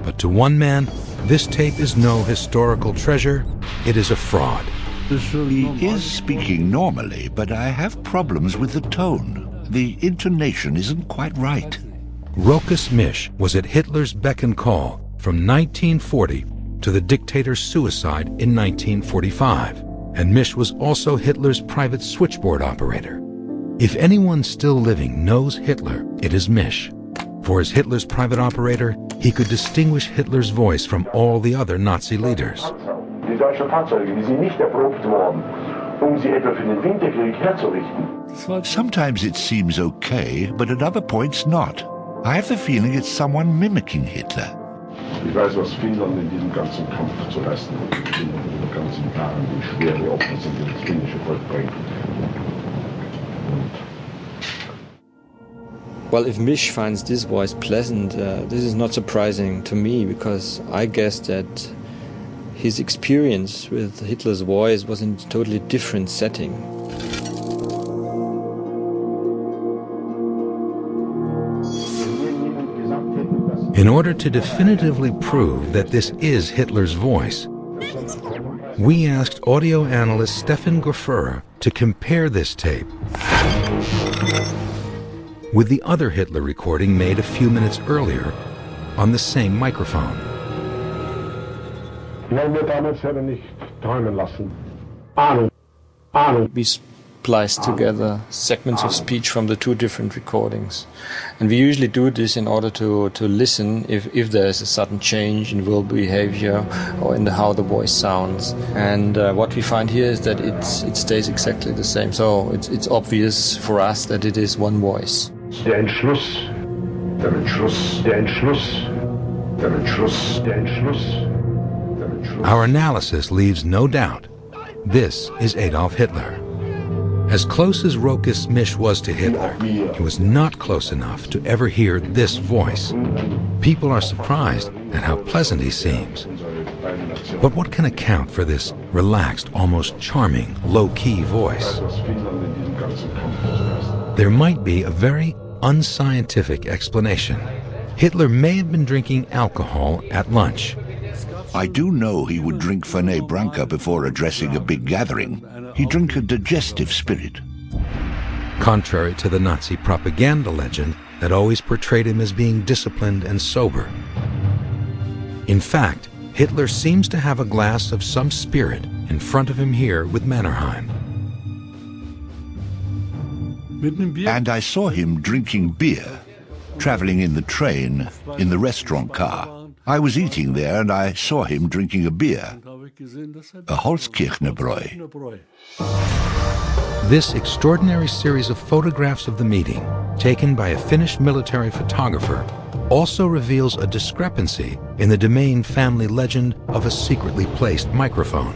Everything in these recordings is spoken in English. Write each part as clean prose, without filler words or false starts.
But to one man, this tape is no historical treasure, it is a fraud. He is speaking normally, but I have problems with the tone. The intonation isn't quite right. Rokas Misch was at Hitler's beck and call from 1940 to the dictator's suicide in 1945, and Misch was also Hitler's private switchboard operator. If anyone still living knows Hitler, it is Misch. For as Hitler's private operator, he could distinguish Hitler's voice from all the other Nazi leaders. Die deutschen Fahrzeuge, die sind nicht erprobt worden, sie etwa für den Winterkrieg herzurichten. Sometimes it seems okay, but at other points not. I have the feeling it's someone mimicking Hitler. Ich weiß, was Finnland in diesem ganzen Kampf zu leisten hat. Finnland in den ganzen Jahren, wie schwere Opfer sind, die das finnische Volk bringt. Well, if Misch finds this voice pleasant, this is not surprising to me, because I guess that his experience with Hitler's voice was in a totally different setting. In order to definitively prove that this is Hitler's voice, we asked audio analyst Stefan Gofura to compare this tape with the other Hitler recording made a few minutes earlier on the same microphone. We spliced together segments of speech from the two different recordings. And we usually do this in order to listen if there is a sudden change in verbal behavior or in how the voice sounds. And what we find here is that it stays exactly the same. So it's obvious for us that it is one voice. Der Entschluss, der Entschluss, der Entschluss, der Entschluss, der Entschluss. Our analysis leaves no doubt. This is Adolf Hitler. As close as Rokas Misch was to Hitler, he was not close enough to ever hear this voice. People are surprised at how pleasant he seems. But what can account for this relaxed, almost charming, low-key voice? There might be a very unscientific explanation. Hitler may have been drinking alcohol at lunch. I do know he would drink Fernet Branca before addressing a big gathering. He'd drink a digestive spirit. Contrary to the Nazi propaganda legend that always portrayed him as being disciplined and sober. In fact, Hitler seems to have a glass of some spirit in front of him here with Mannerheim. And I saw him drinking beer, traveling in the train, in the restaurant car. I was eating there and I saw him drinking a beer, a Holzkirchner Bräu. This extraordinary series of photographs of the meeting, taken by a Finnish military photographer, also reveals a discrepancy in the Domain family legend of a secretly placed microphone.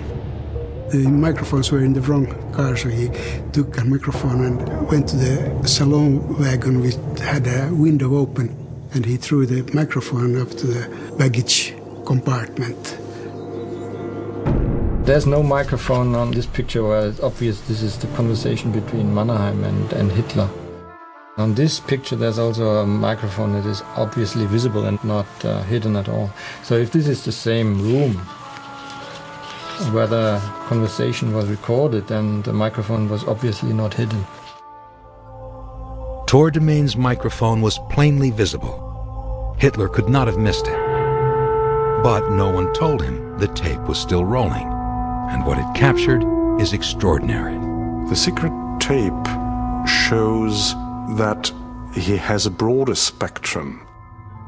The microphones were in the wrong car, so he took a microphone and went to the salon wagon which had a window open, and he threw the microphone up to the baggage compartment. There's no microphone on this picture where it's obvious this is the conversation between Mannerheim and Hitler. On this picture there's also a microphone that is obviously visible and not hidden at all. So if this is the same room where the conversation was recorded, then the microphone was obviously not hidden. Tor Domain's microphone was plainly visible. Hitler could not have missed it. But no one told him the tape was still rolling, and what it captured is extraordinary. The secret tape shows that he has a broader spectrum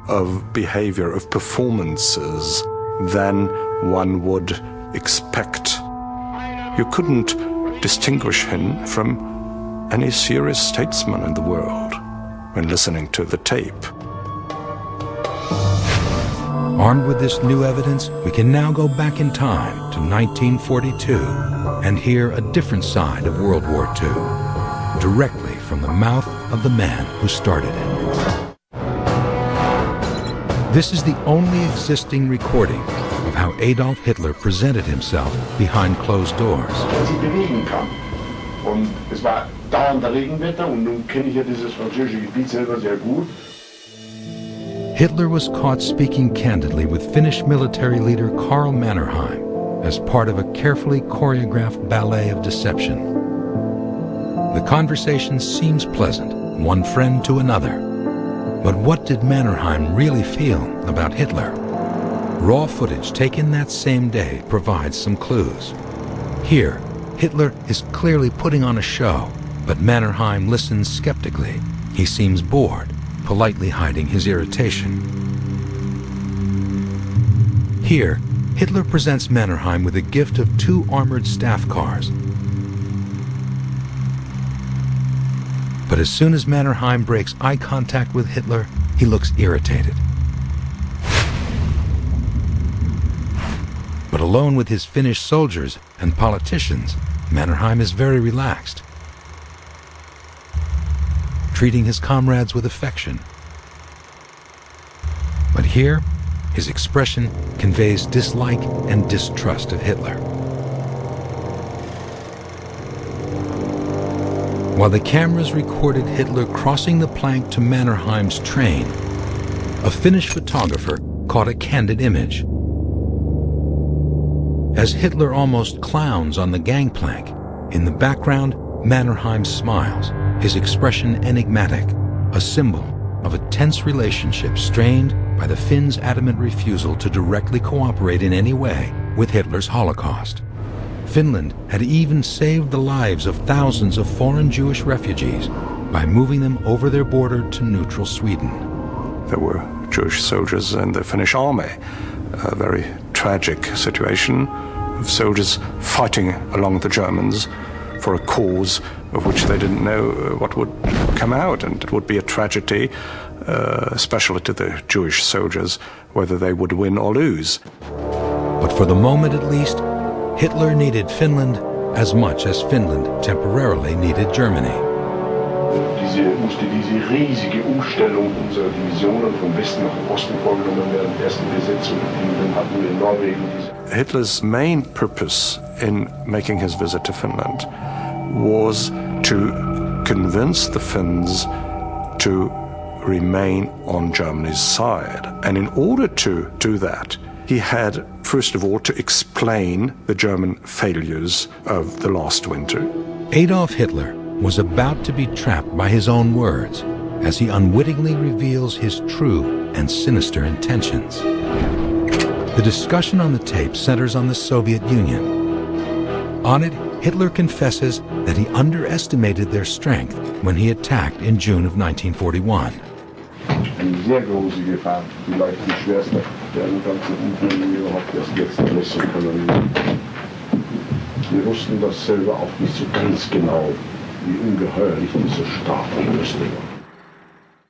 of behavior, of performances, than one would expect. You couldn't distinguish him from any serious statesman in the world when listening to the tape. Armed with this new evidence, we can now go back in time to 1942 and hear a different side of World War II, directly from the mouth of the man who started it. This is the only existing recording of how Adolf Hitler presented himself behind closed doors. Sich bewegen kann. Und es war dauernder Regenwetter und nun kenne ich ja dieses französische Gebiet selber sehr gut. Hitler was caught speaking candidly with Finnish military leader Carl Mannerheim as part of a carefully choreographed ballet of deception. The conversation seems pleasant, one friend to another. But what did Mannerheim really feel about Hitler? Raw footage taken that same day provides some clues. Here, Hitler is clearly putting on a show, but Mannerheim listens skeptically. He seems bored, politely hiding his irritation. Here, Hitler presents Mannerheim with a gift of 2 armored staff cars. But as soon as Mannerheim breaks eye contact with Hitler, he looks irritated. But alone with his Finnish soldiers and politicians, Mannerheim is very relaxed, treating his comrades with affection. But here, his expression conveys dislike and distrust of Hitler. While the cameras recorded Hitler crossing the plank to Mannerheim's train, a Finnish photographer caught a candid image. As Hitler almost clowns on the gangplank, in the background, Mannerheim smiles, his expression enigmatic, a symbol of a tense relationship strained by the Finns' adamant refusal to directly cooperate in any way with Hitler's Holocaust. Finland had even saved the lives of thousands of foreign Jewish refugees by moving them over their border to neutral Sweden. There were Jewish soldiers in the Finnish army, a very tragic situation of soldiers fighting along with the Germans for a cause of which they didn't know what would come out, and it would be a tragedy, especially to the Jewish soldiers, whether they would win or lose. But for the moment at least, Hitler needed Finland as much as Finland temporarily needed Germany. Musste diese riesige Umstellung unserer Divisionen vom Westen nach Osten vorgenommen werden. Die erste Besetzung hatten wir in Norwegen. Hitler's main purpose in making his visit to Finland was to convince the Finns to remain on Germany's side. And in order to do that, he had, first of all, to explain the German failures of the last winter. Adolf Hitler was about to be trapped by his own words as he unwittingly reveals his true and sinister intentions. The discussion on the tape centers on the Soviet Union. On it, Hitler confesses that he underestimated their strength when he attacked in June of 1941. Eine sehr große Gefahr, vielleicht die schwerste der ganzen Unfälle überhaupt erst jetzt messen können. Wir wussten das selber auch nicht so ganz genau, wie ungeheuerlich dieser Staat war.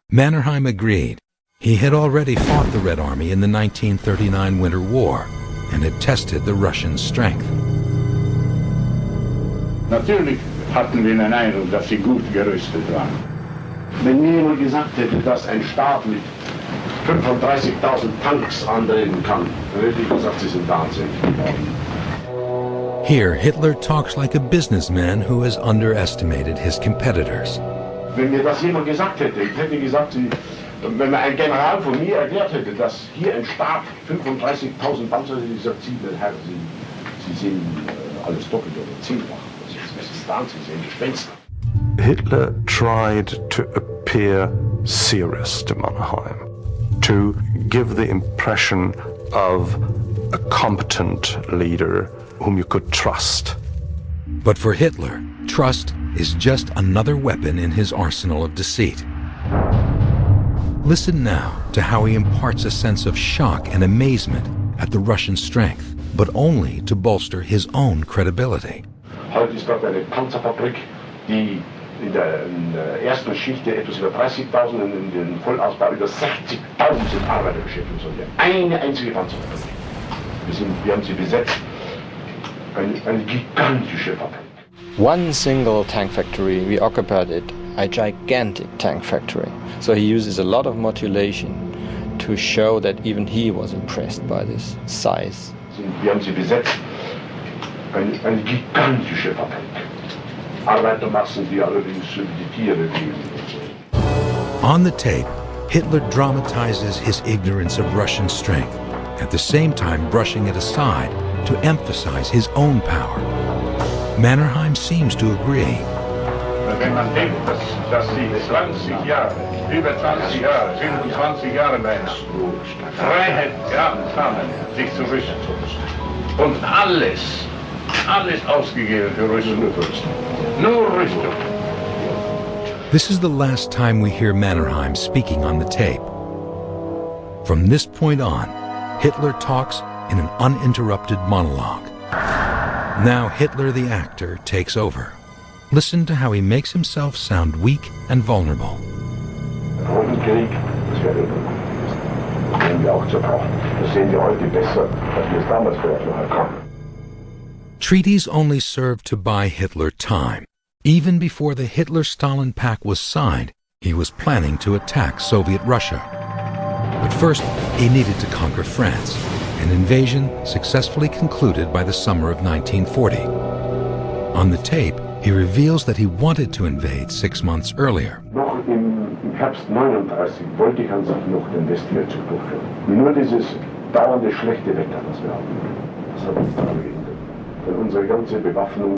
Mannerheim agreed. He had already fought the Red Army in the 1939 Winter War and had tested the Russian strength. Natürlich hatten wir den Eindruck, dass sie gut gerüstet waren. Wenn mir jemand gesagt hätte, dass ein Staat mit 35.000 Tanks antreten kann, dann hätte ich gesagt, sie sind wahnsinnig geworden. Here, Hitler talks like a businessman who has underestimated his competitors. Wenn mir das jemand gesagt hätte, ich hätte gesagt, wenn mir ein General von mir erklärt hätte, dass hier ein Staat 35.000 Panzer, hätte ich gesagt, Sie sehen alles doppelt oder zehnfach. Das ist Wahnsinn, Sie sind Gespenster. Hitler tried to appear serious to Mannerheim, to give the impression of a competent leader whom you could trust. But for Hitler, trust is just another weapon in his arsenal of deceit. Listen now to how he imparts a sense of shock and amazement at the Russian strength, but only to bolster his own credibility. Heute ist dort eine Panzerfabrik, die in der ersten Schicht etwas über 30.000, in den Vollausbau über 60.000 Arbeiter beschäftigt sind. Eine einzige Panzerfabrik. Wir haben sie besetzt. Eine gigantische Fabrik. One single tank factory, we occupied it, a gigantic tank factory. So he uses a lot of modulation to show that even he was impressed by this size. Wir haben sie besetzt. Eine gigantische Fabrik. Arbeitermassen, die allerdings die Tiere lieben. On the tape, Hitler dramatizes his ignorance of Russian strength, at the same time brushing it aside to emphasize his own power. Mannerheim seems to agree. Wenn man denkt, dass sie 20 Jahre, über 20 Jahre, 25 Jahre beinahe, Freiheit gehabt haben, sich zu rüsten. Und alles ausgegeben für Rüstung. Nur Rüstung. This is the last time we hear Mannerheim speaking on the tape. From this point on, Hitler talks in an uninterrupted monologue. Now Hitler the actor takes over. Listen to how he makes himself sound weak and vulnerable. Krieg, das wäre unmöglich. Das können wir auch zerbrochen. Das sehen wir heute besser, als wir es damals vielleicht noch erkannten. Treaties only served to buy Hitler time. Even before the Hitler-Stalin Pact was signed, he was planning to attack Soviet Russia. But first, he needed to conquer France, an invasion successfully concluded by the summer of 1940. On the tape, he reveals that he wanted to invade 6 months earlier. Noch im Herbst 39 wollte ich an sich noch den Westfeldzug durchführen. Nur dieses dauernde schlechte Wetter, das wir hatten, das hat uns daran gehindert. Denn unsere ganze Bewaffnung